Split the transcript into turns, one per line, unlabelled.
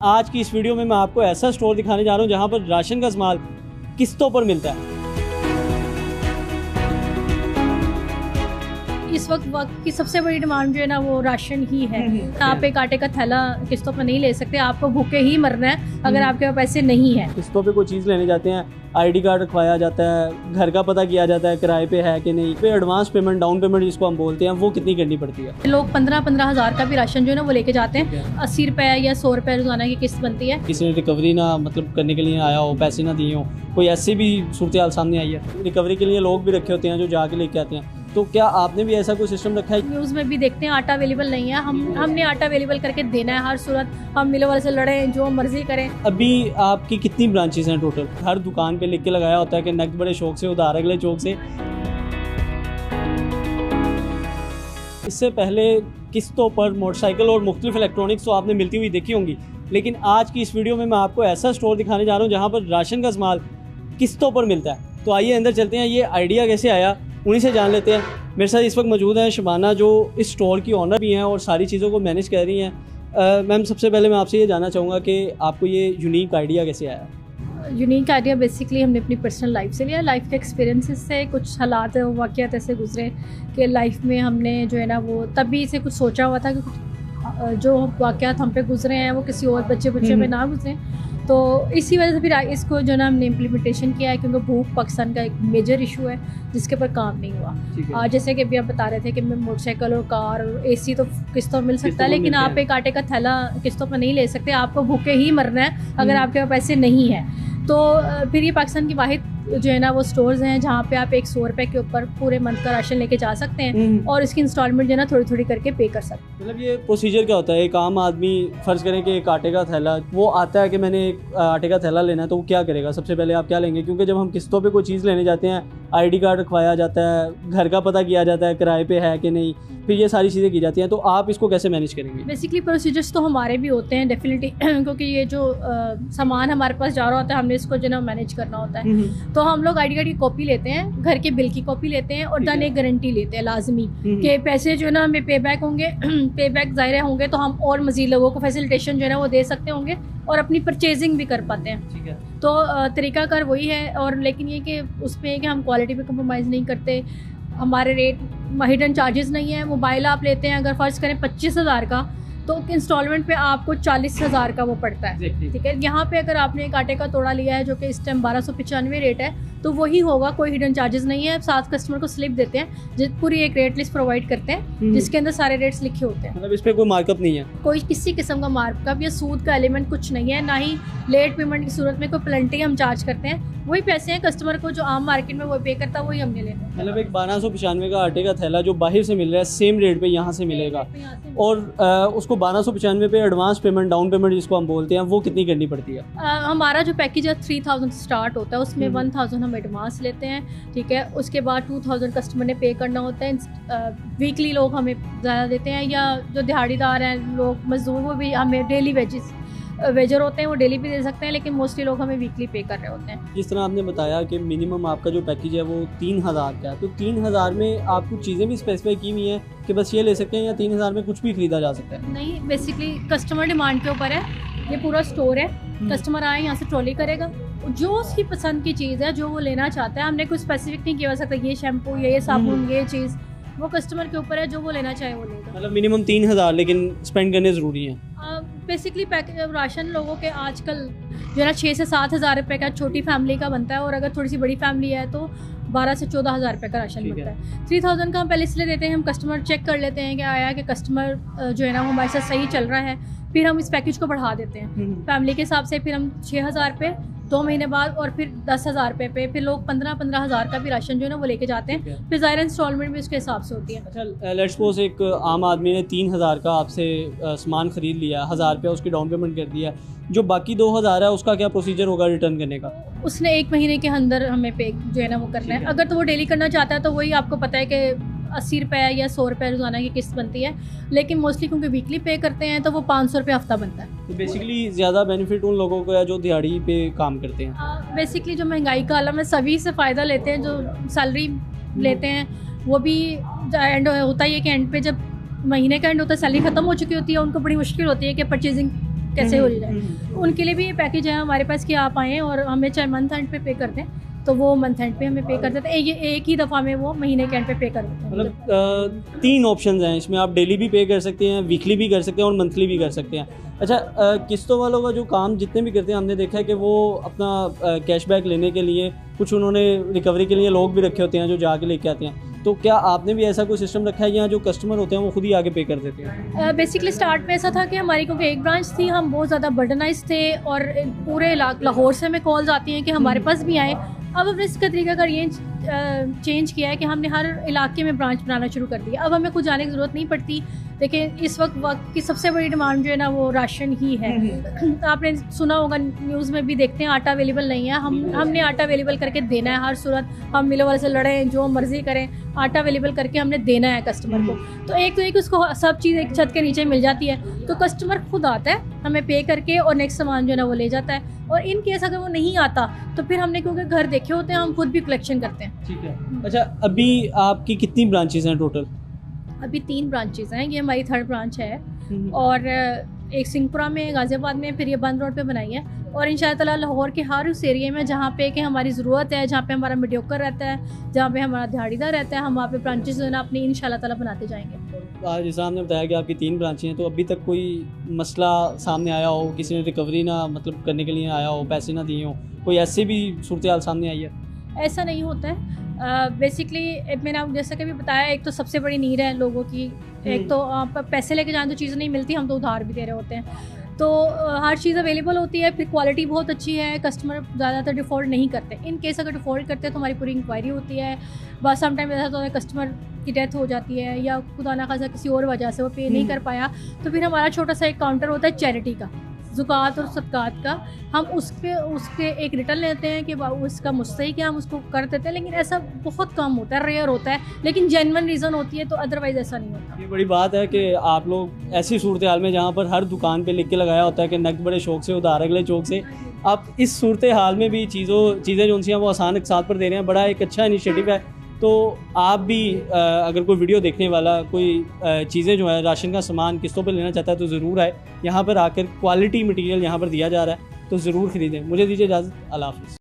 आज की इस वीडियो में मैं आपको ऐसा स्टोर दिखाने जा रहा हूँ जहाँ पर राशन का सामान किस्तों पर मिलता है।
इस वक्त की सबसे बड़ी डिमांड जो है ना वो राशन ही है। आप एक आटे का थैला किस्तों पर नहीं ले सकते, आपको भूखे ही मरना है अगर आपके पास पैसे नहीं है।
किस्तों पे कोई चीज़ लेने जाते हैं, आईडी कार्ड रखवाया जाता है, घर का पता किया जाता है किराए पे है कि नहीं, फिर एडवांस पेमेंट, डाउन पेमेंट जिसको हम बोलते हैं, वो कितनी करनी पड़ती है।
लोग 15-15 हज़ार का भी राशन जो है ना वो लेके जाते हैं। 80 रुपए या 100 रुपए रोजाना की किस्त बनती है।
किसी ने रिकवरी ना मतलब करने के लिए आया हो, पैसे ना दिए हो, कोई ऐसी भी सूरत हाल सामने आई है, रिकवरी के लिए लोग भी रखे होते हैं जो जाके लेके आते हैं। तो क्या आपने भी ऐसा कोई सिस्टम रखा है?
न्यूज़ में भी देखते हैं आटा अवेलेबल नहीं है, हमने आटा अवेलेबल करके देना है हर सूरत। हम मिलों वाले से लड़ें, जो मर्जी करें।
अभी आपकी कितनी ब्रांचेस हैं टोटल? हर दुकान पे लिख के लगाया होता है कि नकद बड़े शौक से, उधार अगले चौक से। इससे पहले किस्तों पर मोटरसाइकिल और मुख्तलिफ इलेक्ट्रॉनिक्स तो आपने मिलती हुई देखी होंगी, लेकिन आज की इस वीडियो में मैं आपको ऐसा स्टोर दिखाने जा रहा हूँ जहाँ पर राशन का सामान किस्तों पर मिलता है। तो आइए अंदर चलते हैं, ये आइडिया कैसे आया उन्हीं से जान लेते हैं। मेरे साथ इस वक्त मौजूद हैं शबाना, जो इस स्टोर की ऑनर भी हैं और सारी चीज़ों को मैनेज कर रही हैं। मैम, सबसे पहले मैं आपसे ये जानना चाहूँगा कि आपको ये यूनिक आइडिया कैसे आया?
यूनिक आइडिया बेसिकली हमने अपनी पर्सनल लाइफ से लिया, लाइफ के एक्सपीरियंसेस से। कुछ हालात वाक़यात ऐसे गुजरे कि लाइफ में हमने जो है ना वो तभी से कुछ सोचा हुआ था कि जो वाक़यात हम पे गुजरे हैं वो किसी और बच्चे पे ना गुजरे। तो इसी वजह से फिर इसको जो ना हमने इम्प्लीमेंटेशन किया है, क्योंकि भूख पाकिस्तान का एक मेजर इशू है जिसके ऊपर काम नहीं हुआ। जैसे कि अभी आप बता रहे थे कि मोटरसाइकिल और कार और एसी तो किस्तों में मिल सकता है, लेकिन आप एक आटे का थैला किस्तों पर नहीं ले सकते, आपको भूखे ही मरना है अगर आपके पास पैसे नहीं है। तो फिर ये पाकिस्तान की वाहिद जो है ना वो स्टोर्स हैं जहाँ पे आप 100 रुपए के ऊपर पूरे मंथ का राशन लेके जा सकते हैं और इसकी इंस्टॉलमेंट जो है ना थोड़ी थोड़ी करके पे कर सकते हैं।
मतलब ये प्रोसीजर क्या होता है? एक आम आदमी फ़र्ज़ करें कि एक आटे का थैला, वो आता है कि मैंने एक आटे का थैला लेना है, तो वो क्या करेगा? सबसे पहले आप क्या लेंगे? क्योंकि जब हम किस्तों पे कोई चीज़ लेने जाते हैं, आईडी कार्ड रखवाया जाता है, घर का पता किया जाता है किराए पे है कि नहीं, फिर ये सारी चीज़ें की जाती हैं। तो आप इसको कैसे मैनेज करेंगे?
बेसिकली प्रोसीजर्स तो हमारे भी होते हैं डेफिनेटली, क्योंकि ये जो सामान हमारे पास जा रहा होता है हमने इसको जो है ना मैनेज करना होता है। तो हम लोग आईडी कार्ड की कॉपी लेते हैं, घर के बिल की कॉपी लेते हैं और देन एक गारंटी लेते हैं लाजमी कि पैसे जो है ना हमें पे बैक होंगे, पे बैक ज़ाहिर होंगे तो हम और मज़ीद लोगों को फैसिलिटेशन जो है ना वो दे सकते होंगे और अपनी परचेजिंग भी कर पाते हैं।
ठीक है।
तो तरीकाकार वही है। और लेकिन ये कि उसमें कि हम क्वालिटी पे कंप्रोमाइज़ नहीं करते, हमारे रेट हिडन चार्जेस नहीं है। मोबाइल आप लेते हैं अगर फ़र्ज़ करें 25,000 का, तो इंस्टॉलमेंट पे आपको 40,000 का वो पड़ता है। ठीक है। यहाँ पे अगर आपने एक आटे का तोड़ा लिया है जो कि इस टाइम 1295 रेट है, तो वही होगा, कोई हिडन चार्जेस नहीं है। साथ कस्टमर को स्लिप देते हैं, पूरी एक रेट लिस्ट प्रोवाइड करते हैं जिसके अंदर सारे रेट्स लिखे होते हैं।
मतलब इस पर कोई मार्कअप नहीं है? कोई
किसी किस्म का मार्कअप या सूद का एलिमेंट कुछ नहीं है, ना ही लेट पेमेंट की सूरत में कोई पेनल्टी हम चार्ज करते हैं। वही पैसे हैं कस्टमर को जो आम मार्केट में वो पे करता है, वही हमने लेना।
मतलब एक 1295 का आटे का थैला जो बाहर से मिल रहा है सेम रेट पे यहाँ से मिलेगा, और उसको 1295 पे एडवांस पेमेंट, डाउन पेमेंट जिसको हम बोलते हैं, वो कितनी करनी पड़ती है?
हमारा जो पैकेज है 3000 स्टार्ट होता है, उसमें 1000 हम एडवांस लेते हैं। ठीक है। उसके बाद 2000 कस्टमर ने पे करना होता है। वीकली लोग हमें ज़्यादा देते हैं, या जो दिहाड़ीदार हैं लोग, मजदूर, वो भी हमें डेली वेजर होते हैं, वो डेली भी दे सकते हैं, लेकिन मोस्टली लोग हमें वीकली पे कर रहे होते हैं।
जिस तरह आपने बताया कि मिनिमम आपका जो पैकेज है वो 3000 का है, तो 3000 में आप कुछ चीज़ें भी स्पेसिफाई की हुई हैं कि बस ये ले सकते हैं, या 3000 में कुछ भी खरीदा जा सकता है?
नहीं, बेसिकली कस्टमर डिमांड के ऊपर है। ये पूरा स्टोर है, कस्टमर आए यहाँ से ट्रॉली करेगा, जो उसकी पसंद की चीज़ है, जो वो लेना चाहता है, हमने कुछ स्पेसिफिक नहीं किया सकता ये शैम्पू या ये साबुन, ये चीज़, वो कस्टमर के ऊपर है, जो वो लेना चाहे वो लेगा।
मतलब मिनिमम 3000 लेकिन स्पेंड करने ज़रूरी है।
बेसिकली राशन लोगों के आजकल जो है ना 6 से 7 हज़ार रुपये का छोटी फैमिली का बनता है, और अगर थोड़ी सी बड़ी फैमिली है तो 12 से 14 हज़ार रुपये का राशन बनता है। 3000 का हम पहले इसलिए देते हैं, हम कस्टमर चेक कर लेते हैं कि आया कि कस्टमर जो है ना वो हमारे साथ सही चल रहा है, फिर हम इस पैकेज को बढ़ा देते हैं फैमिली के हिसाब से। फिर हम 6000 पे 2 महीने बाद, और फिर 10,000 रुपये पे फिर लोग 15-15 हज़ार का भी राशन जो है ना वो लेके जाते हैं। फिर ज़ाहिर इंस्टॉलमेंट भी उसके हिसाब से होती है।
अच्छा, लेट्स सपोज एक आम आदमी ने 3000 का आपसे सामान ख़रीद लिया, 1000 रुपया उसकी डाउन पेमेंट कर दिया, जो बाकी 2000 है उसका क्या प्रोसीजर होगा रिटर्न करने का?
उसने 1 महीने के अंदर हमें पे जो है ना वो करना है। अगर तो वो डेली करना चाहता है तो वही आपको पता है कि 80 रुपये या 100 रुपये रोज़ाना की किस्त बनती है, लेकिन मोस्टली क्योंकि वीकली पे करते हैं तो वो 500 रुपये हफ्ता बनता है।
तो बेसिकली ज़्यादा बेनिफिट उन लोगों को है जो दिहाड़ी पे काम करते हैं।
बेसिकली जो महंगाई का आलम है सभी से फ़ायदा लेते हैं, जो सैलरी लेते हैं वो भी एंड होता ही है कि एंड पे जब महीने का एंड होता है, सैलरी ख़त्म हो चुकी होती है, उनको बड़ी मुश्किल होती है कि परचेजिंग कैसे हो जाए, उनके लिए भी ये पैकेज है हमारे पास कि आप आएँ और हमें चाहे मंथ एंड पे कर दें तो वो मंथ एंड पे हमें पे कर देते हैं, एक ही दफ़ा में वो महीने के एंड पे कर देते हैं।
मतलब 3 ऑप्शंस हैं इसमें, आप डेली भी पे कर सकते हैं, वीकली भी कर सकते हैं और मंथली भी कर सकते हैं। अच्छा, किस्तों वालों का जो काम जितने भी करते हैं हमने देखा है कि वो अपना कैशबैक लेने के लिए कुछ उन्होंने रिकवरी के लिए लोग भी रखे होते हैं जो जाके लेके आते हैं, तो क्या आपने भी ऐसा कोई सिस्टम रखा है यहाँ जो कस्टमर होते हैं वो खुद ही आगे पे कर देते हैं?
बेसिकली स्टार्ट में ऐसा था कि हमारी क्योंकि एक ब्रांच थी, हम बहुत ज़्यादा बर्डनाइज थे और पूरे लाहौर से हमें कॉल्स आती हैं कि हमारे पास भी आए। अब हमने इसका तरीका का ये चेंज किया है कि हमने हर इलाके में ब्रांच बनाना शुरू कर दिया। अब हमें कुछ जाने की ज़रूरत नहीं पड़ती। देखिए इस वक्त की सबसे बड़ी डिमांड जो है ना वो राशन ही है। आपने सुना होगा न्यूज़ में भी देखते हैं आटा अवेलेबल नहीं है, हमने आटा अवेलेबल करके देना है हर सूरत। हम मिलों वाले से लड़ें जो मर्ज़ी करें, आटा अवेलेबल करके हमने देना है कस्टमर को। तो एक उसको सब चीज़ एक छत के नीचे मिल जाती है, तो कस्टमर खुद आता है हमें पे करके और नेक्स्ट सामान जो है ना वो ले जाता है। और इन केस अगर वो नहीं आता तो फिर हमने क्योंकि घर देखे होते हैं हम खुद भी कलेक्शन करते हैं।
ठीक है। अच्छा, अभी आपकी कितनी ब्रांचेस हैं टोटल?
अभी 3 ब्रांचेस हैं, ये हमारी 3rd ब्रांच है और एक सिंहपुरा में, गाज़ियाबाद में, फिर ये बंद रोड पे बनाई है। और इंशाअल्लाह ताला लाहौर के हर उस एरिया में जहाँ पे कि हमारी ज़रूरत है, जहाँ पे हमारा मीडियोकर रहता है, जहाँ पे हमारा दिहाड़ीदार रहता है, हम वहाँ पे ब्रांचेस जो है ना अपनी इंशाअल्लाह ताला बनाते जाएंगे।
आज जैसा आपने बताया कि आपकी 3 ब्रांचें हैं, तो अभी तक कोई मसला सामने आया हो, किसी ने रिकवरी ना मतलब करने के लिए आया हो, पैसे ना दिए हो, कोई ऐसे भी सूरत हाल सामने आई है?
ऐसा नहीं होता है। बेसिकली मैंने आपको जैसा कि भी बताया, एक तो सबसे बड़ी नीड है लोगों की, एक तो आप पैसे लेके जाएं तो चीज़ें नहीं मिलती, हम तो उधार भी दे रहे होते हैं, तो हर चीज़ अवेलेबल होती है। फिर क्वालिटी बहुत अच्छी है, कस्टमर ज़्यादातर डिफ़ॉल्ट नहीं करते। इन केस अगर डिफ़ॉल्ट करते हैं तो हमारी पूरी इंक्वायरी होती है। बस समटाइम ऐसा होता है कस्टमर की डेथ हो जाती है या खुदा ना खासा किसी और वजह से वो पे नहीं कर पाया, तो फिर हमारा छोटा सा एक काउंटर होता है चैरिटी का, ज़ुकात और सदकात का। हम उसके एक रिटर्न लेते हैं कि उसका मुस्तही क्या, हम उसको कर देते हैं, लेकिन ऐसा बहुत कम होता है, रेयर होता है, लेकिन जेन्युइन रीज़न होती है, तो अदरवाइज़ ऐसा नहीं होता।
ये बड़ी बात है कि आप लोग ऐसी सूरत हाल में जहाँ पर हर दुकान पे लिख के लगाया होता है कि नकद बड़े शौक से, उधार अगले चौक से, आप इस सूरत हाल में भी चीज़ें जो हैं वो आसान के साथ पर दे रहे हैं। बड़ा एक अच्छा इनिशिएटिव है। तो आप भी अगर कोई वीडियो देखने वाला कोई चीज़ें जो है राशन का सामान किस्तों पर लेना चाहता है तो ज़रूर आए यहाँ पर आकर, क्वालिटी मटेरियल यहाँ पर दिया जा रहा है, तो ज़रूर ख़रीदें। मुझे दीजिए इजाज़त, अल्लाह हाफ़िज़।